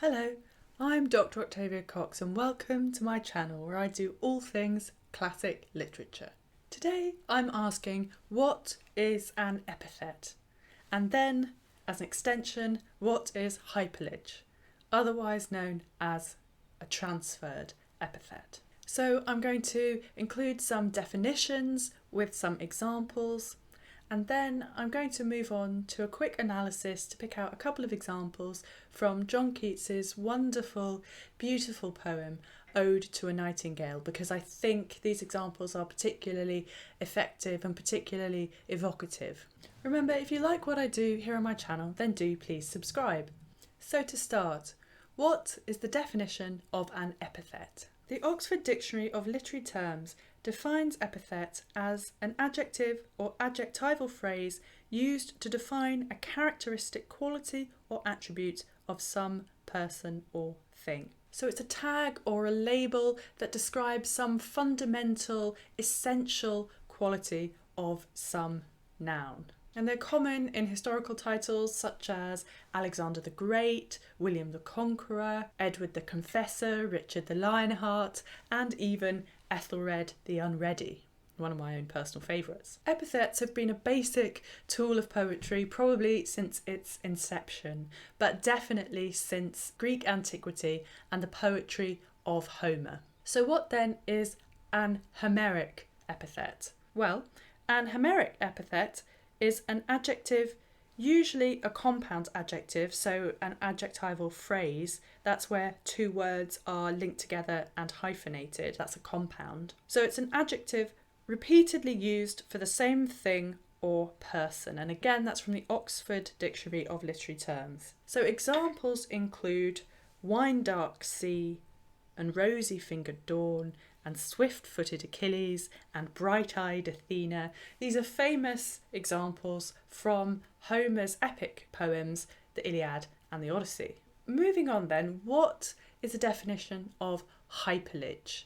Hello, I'm Dr. Octavia Cox and welcome to my channel where I do all things classic literature. Today I'm asking, what is an epithet? And then, as an extension, what is hypallage, otherwise known as a transferred epithet? So I'm going to include some definitions with some examples, and then I'm going to move on to a quick analysis to pick out a couple of examples from John Keats' wonderful, beautiful poem, Ode to a Nightingale, because I think these examples are particularly effective and particularly evocative. Remember, if you like what I do here on my channel, then do please subscribe. So to start, what is the definition of an epithet? The Oxford Dictionary of Literary Terms defines epithet as an adjective or adjectival phrase used to define a characteristic quality or attribute of some person or thing. So it's a tag or a label that describes some fundamental, essential quality of some noun. And they're common in historical titles such as Alexander the Great, William the Conqueror, Edward the Confessor, Richard the Lionheart, and even Ethelred the Unready, one of my own personal favourites. Epithets have been a basic tool of poetry probably since its inception, but definitely since Greek antiquity and the poetry of Homer. So what then is an Homeric epithet? Well, an Homeric epithet is an adjective, usually a compound adjective, so an adjectival phrase. That's where two words are linked together and hyphenated. That's a compound. So it's an adjective repeatedly used for the same thing or person. And again, that's from the Oxford Dictionary of Literary Terms. So examples include wine-dark sea and rosy-fingered dawn and swift-footed Achilles and bright-eyed Athena. These are famous examples from Homer's epic poems, the Iliad and the Odyssey. Moving on then, what is the definition of hypallage,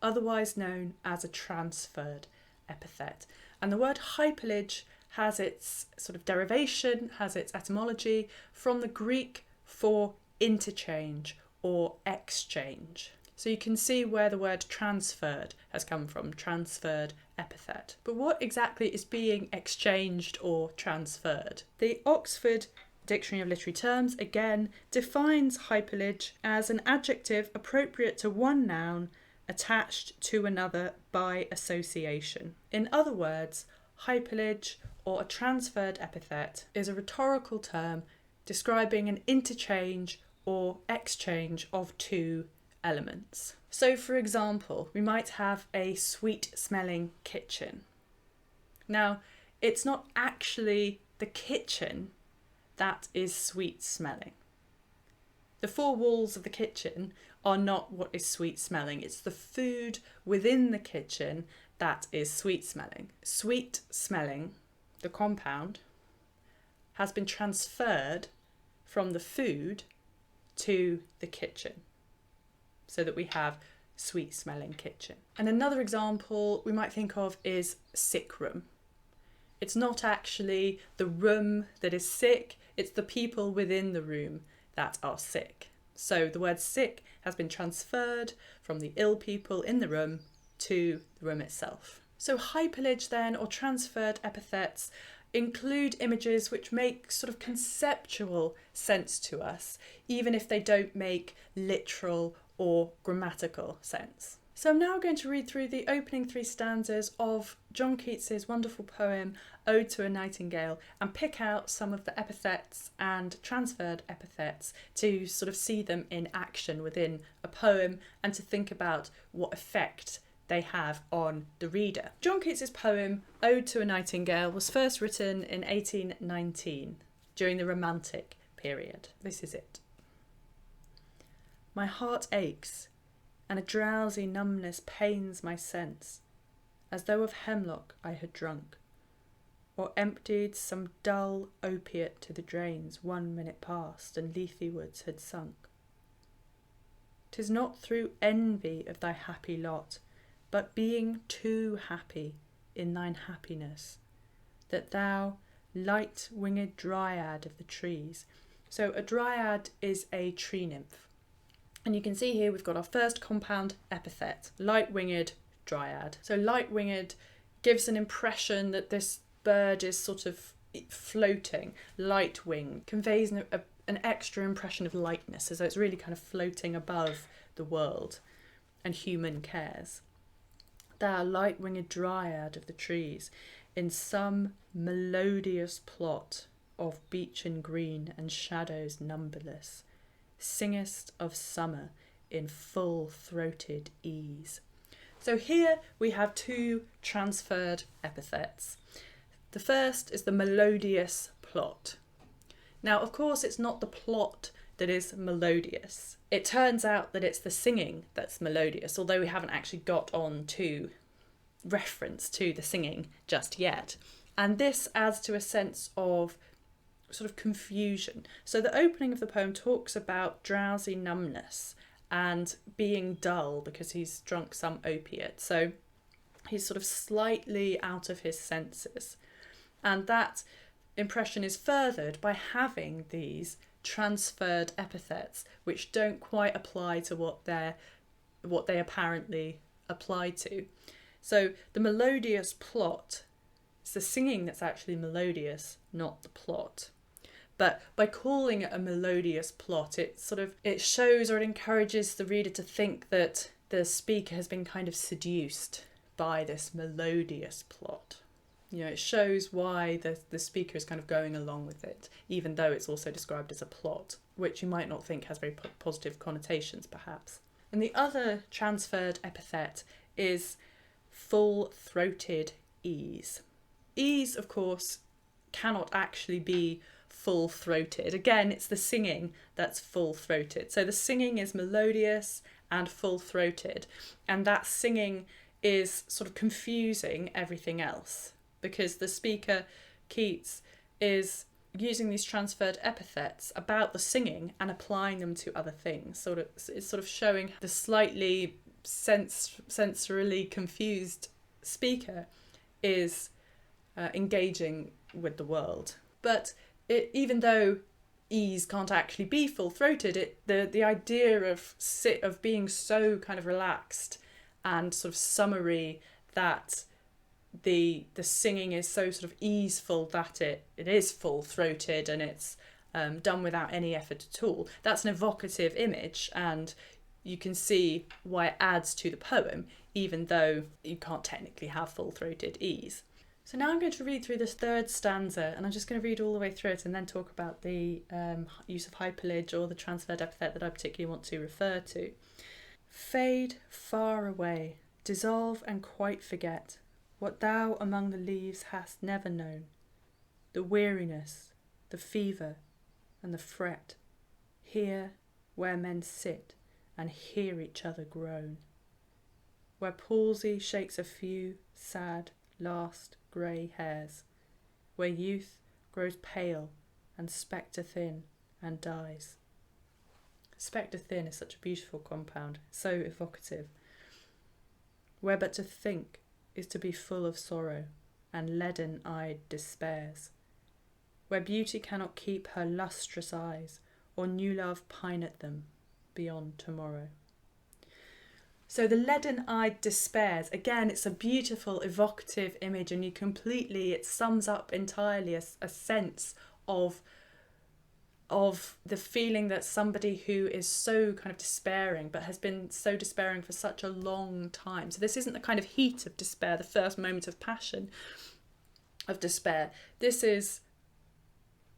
otherwise known as a transferred epithet? And the word hypallage has its sort of derivation, has its etymology from the Greek for interchange or exchange. So you can see where the word transferred has come from, transferred epithet. But what exactly is being exchanged or transferred? The Oxford Dictionary of Literary Terms, again, defines hypallage as an adjective appropriate to one noun attached to another by association. In other words, hypallage or a transferred epithet is a rhetorical term describing an interchange or exchange of two elements. So for example, we might have a sweet smelling kitchen. Now, it's not actually the kitchen that is sweet smelling. The four walls of the kitchen are not what is sweet smelling. It's the food within the kitchen that is sweet smelling. Sweet smelling, the compound, has been transferred from the food to the kitchen, so that we have sweet smelling kitchen. And another example we might think of is sick room. It's not actually the room that is sick, it's the people within the room that are sick. So the word sick has been transferred from the ill people in the room to the room itself. So hypallage then, or transferred epithets, include images which make sort of conceptual sense to us, even if they don't make literal or grammatical sense. So I'm now going to read through the opening three stanzas of John Keats' wonderful poem Ode to a Nightingale and pick out some of the epithets and transferred epithets to sort of see them in action within a poem and to think about what effect they have on the reader. John Keats' poem Ode to a Nightingale was first written in 1819 during the Romantic period. This is it. My heart aches, and a drowsy numbness pains my sense, as though of hemlock I had drunk, or emptied some dull opiate to the drains 1 minute past, and leafy woods had sunk. 'Tis not through envy of thy happy lot, but being too happy in thine happiness, that thou, light-winged dryad of the trees, So a dryad is a tree nymph. And you can see here we've got our first compound epithet, light-winged dryad. So light-winged gives an impression that this bird is sort of floating. Light-winged conveys an extra impression of lightness, as though it's really kind of floating above the world and human cares. Thou light-winged dryad of the trees, in some melodious plot of beechen green and shadows numberless, singest of summer in full-throated ease. So here we have two transferred epithets. The first is the melodious plot. Now, of course, it's not the plot that is melodious. It turns out that it's the singing that's melodious, although we haven't actually got on to reference to the singing just yet. And this adds to a sense of sort of confusion. So the opening of the poem talks about drowsy numbness and being dull because he's drunk some opiate. So he's sort of slightly out of his senses. And that impression is furthered by having these transferred epithets which don't quite apply to what they apparently apply to. So the melodious plot, it's the singing that's actually melodious, not the plot. But by calling it a melodious plot, it shows or it encourages the reader to think that the speaker has been kind of seduced by this melodious plot. You know, it shows why the speaker is kind of going along with it, even though it's also described as a plot, which you might not think has very positive connotations, perhaps. And the other transferred epithet is full-throated ease. Ease, of course, cannot actually be full-throated. Again, it's the singing that's full-throated. So the singing is melodious and full-throated, and that singing is sort of confusing everything else because the speaker, Keats, is using these transferred epithets about the singing and applying them to other things. It's sort of showing the slightly sensorily confused speaker is engaging with the world. But even though ease can't actually be full-throated, the idea of being so kind of relaxed and sort of summary that the singing is so sort of easeful that it is full-throated and it's done without any effort at all. That's an evocative image, and you can see why it adds to the poem, even though you can't technically have full-throated ease. So now I'm going to read through this third stanza, and I'm just going to read all the way through it and then talk about the use of hypallage or the transferred epithet that I particularly want to refer to. Fade far away, dissolve and quite forget what thou among the leaves hast never known, the weariness, the fever, and the fret, here where men sit and hear each other groan, where palsy shakes a few sad last grey hairs, where youth grows pale and spectre thin and dies. Spectre thin is such a beautiful compound, so evocative. Where but to think is to be full of sorrow and leaden-eyed despairs, where beauty cannot keep her lustrous eyes, or new love pine at them beyond tomorrow. So the leaden-eyed despairs, again, it's a beautiful evocative image, and it sums up entirely a sense of the feeling that somebody who is so kind of despairing, but has been so despairing for such a long time. So this isn't the kind of heat of despair, the first moment of passion of despair. This is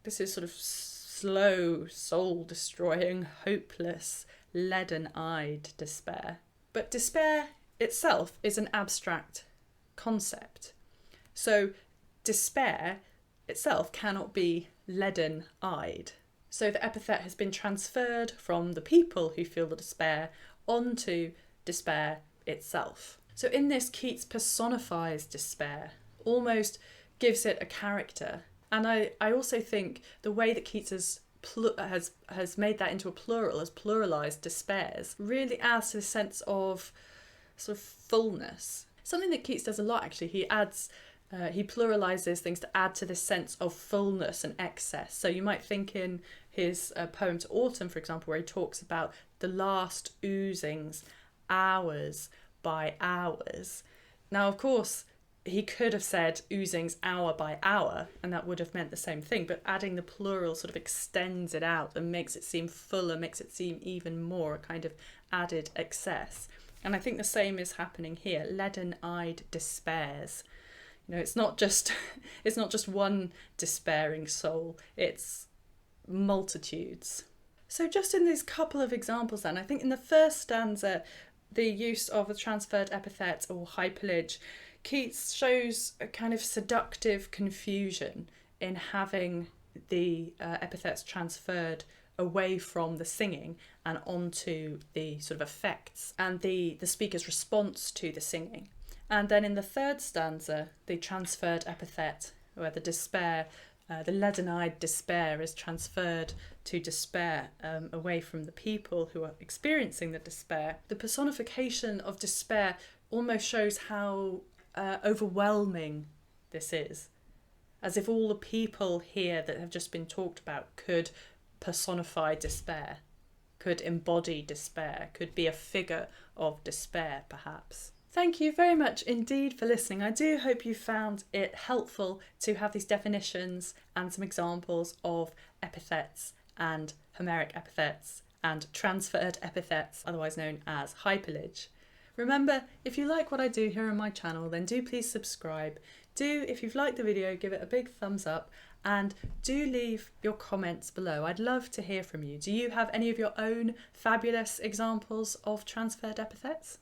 sort of slow, soul-destroying, hopeless, leaden-eyed despair. But despair itself is an abstract concept. So despair itself cannot be leaden-eyed. So the epithet has been transferred from the people who feel the despair onto despair itself. So in this, Keats personifies despair, almost gives it a character. And I also think the way that Keats has made that into a plural, has pluralised despairs, really adds to the sense of sort of fullness. Something that Keats does a lot, actually. He pluralises things to add to this sense of fullness and excess. So you might think in his poem to Autumn, for example, where he talks about the last oozings, hours by hours. Now, of course, he could have said oozings hour by hour, and that would have meant the same thing, but adding the plural sort of extends it out and makes it seem fuller, makes it seem even more a kind of added excess. And I think the same is happening here. Leaden-eyed despairs. You know, it's not just one despairing soul, it's multitudes. So just in these couple of examples then, I think in the first stanza, the use of a transferred epithet or hypallage, Keats shows a kind of seductive confusion in having the epithets transferred away from the singing and onto the sort of effects and the speaker's response to the singing. And then in the third stanza, the transferred epithet, where the despair, the leaden-eyed despair is transferred to despair away from the people who are experiencing the despair. The personification of despair almost shows how overwhelming this is, as if all the people here that have just been talked about could personify despair, could embody despair, could be a figure of despair perhaps. Thank you very much indeed for listening. I do hope you found it helpful to have these definitions and some examples of epithets and Homeric epithets and transferred epithets, otherwise known as hypallage. Remember, if you like what I do here on my channel, then do please subscribe. Do, if you've liked the video, give it a big thumbs up, and do leave your comments below. I'd love to hear from you. Do you have any of your own fabulous examples of transferred epithets?